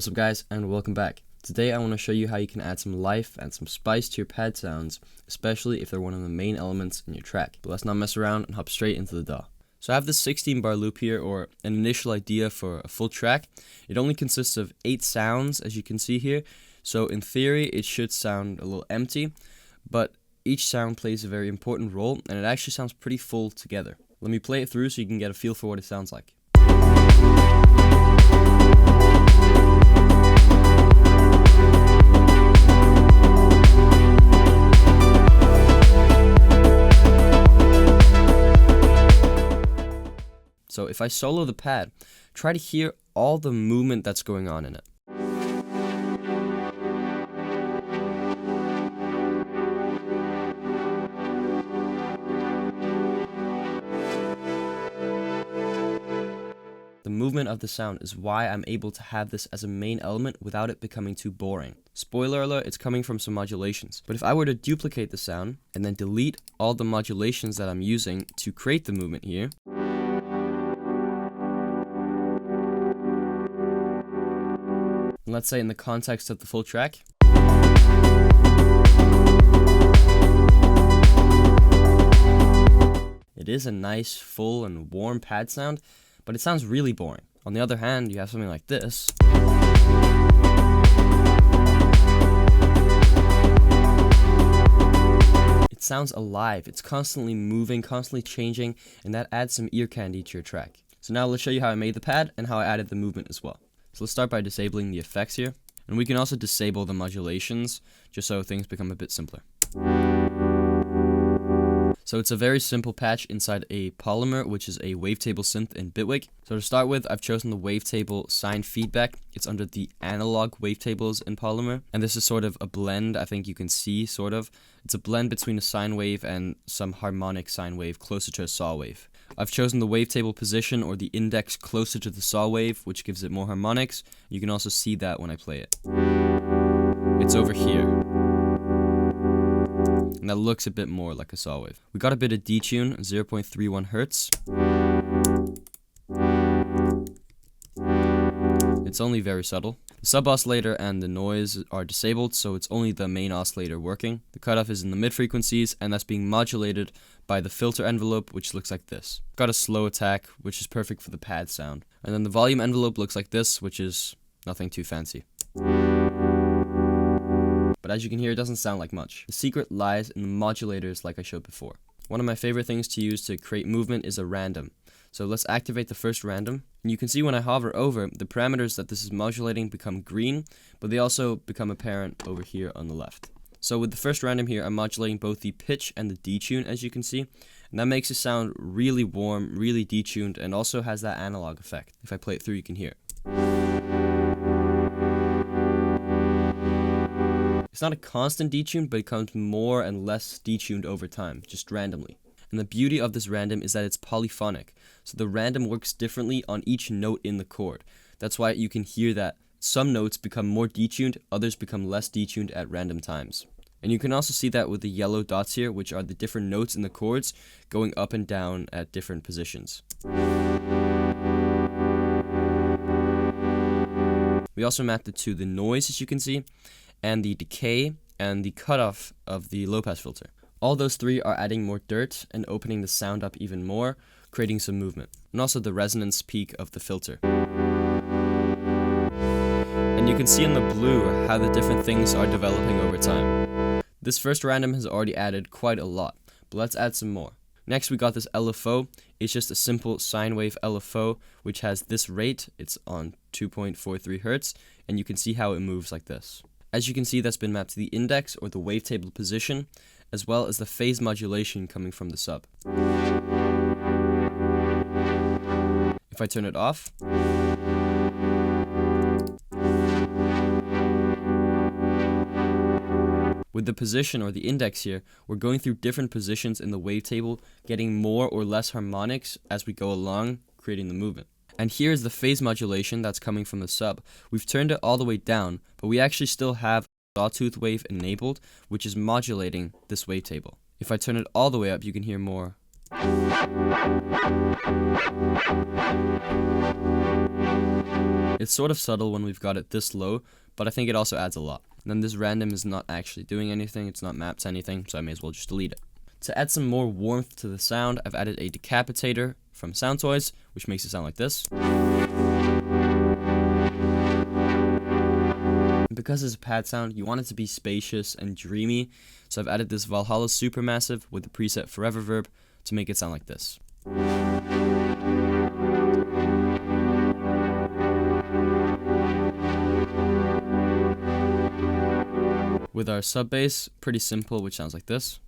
What's up guys, and welcome back. Today I want to show you how you can add some life and some spice to your pad sounds, especially if they're one of the main elements in your track. But let's not mess around and hop straight into the DAW. So I have this 16 bar loop here, or an initial idea for a full track. It only consists of 8 sounds, as you can see here. So in theory it should sound a little empty, but each sound plays a very important role and it actually sounds pretty full together. Let me play it through so you can get a feel for what it sounds like. So if I solo the pad, try to hear all the movement that's going on in it. The movement of the sound is why I'm able to have this as a main element without it becoming too boring. Spoiler alert, it's coming from some modulations. But if I were to duplicate the sound and then delete all the modulations that I'm using to create the movement here, let's say in the context of the full track, it is a nice, full, and warm pad sound, but it sounds really boring. On the other hand, you have something like this. It sounds alive, it's constantly moving, constantly changing, and that adds some ear candy to your track. So now let's show you how I made the pad and how I added the movement as well. So let's start by disabling the effects here. And we can also disable the modulations, just so things become a bit simpler. So it's a very simple patch inside a Polymer, which is a wavetable synth in Bitwig. So to start with, I've chosen the wavetable sine feedback. It's under the analog wavetables in Polymer. And this is sort of a blend, I think you can see, sort of. It's a blend between a sine wave and some harmonic sine wave closer to a saw wave. I've chosen the wavetable position, or the index, closer to the saw wave, which gives it more harmonics. You can also see that when I play it. It's over here. And that looks a bit more like a saw wave. We got a bit of detune, 0.31 Hertz. It's only very subtle. The sub-oscillator and the noise are disabled, so it's only the main oscillator working. The cutoff is in the mid-frequencies, and that's being modulated by the filter envelope, which looks like this. Got a slow attack, which is perfect for the pad sound. And then the volume envelope looks like this, which is nothing too fancy. But as you can hear, it doesn't sound like much. The secret lies in the modulators, like I showed before. One of my favorite things to use to create movement is a random. So let's activate the first random. And you can see when I hover over, the parameters that this is modulating become green, but they also become apparent over here on the left. So with the first random here, I'm modulating both the pitch and the detune, as you can see. And that makes it sound really warm, really detuned, and also has that analog effect. If I play it through, you can hear it. It's not a constant detune, but it becomes more and less detuned over time, just randomly. And the beauty of this random is that it's polyphonic. So the random works differently on each note in the chord. That's why you can hear that some notes become more detuned, others become less detuned at random times. And you can also see that with the yellow dots here, which are the different notes in the chords going up and down at different positions. We also mapped it to the noise, as you can see, and the decay and the cutoff of the low-pass filter. All those three are adding more dirt and opening the sound up even more, creating some movement. And also the resonance peak of the filter. And you can see in the blue how the different things are developing over time. This first random has already added quite a lot, but let's add some more. Next we got this LFO. It's just a simple sine wave LFO, which has this rate. It's on 2.43 Hertz, and you can see how it moves like this. As you can see, that's been mapped to the index, or the wavetable position, as well as the phase modulation coming from the sub. If I turn it off, with the position, or the index here, we're going through different positions in the wavetable, getting more or less harmonics as we go along, creating the movement. And here's the phase modulation that's coming from the sub. We've turned it all the way down, but we actually still have sawtooth wave enabled, which is modulating this wavetable. If I turn it all the way up, you can hear more. It's sort of subtle when we've got it this low, but I think it also adds a lot. And then this random is not actually doing anything, it's not mapped to anything, so I may as well just delete it. To add some more warmth to the sound, I've added a decapitator from Soundtoys, which makes it sound like this. And because it's a pad sound, you want it to be spacious and dreamy, so I've added this Valhalla Supermassive with the preset Forever Verb to make it sound like this. With our sub bass, pretty simple, which sounds like this.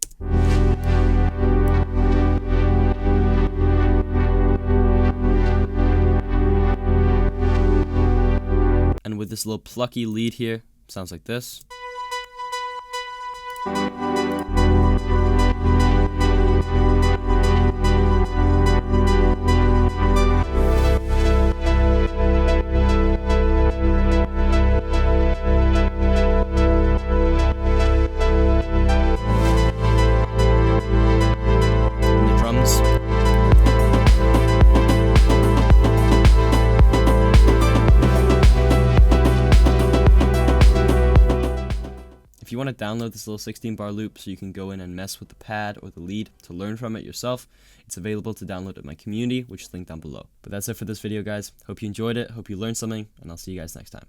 And with this little plucky lead here, sounds like this. If you want to download this little 16-bar loop so you can go in and mess with the pad or the lead to learn from it yourself, it's available to download at my community, which is linked down below. But that's it for this video, guys. Hope you enjoyed it, hope you learned something, and I'll see you guys next time.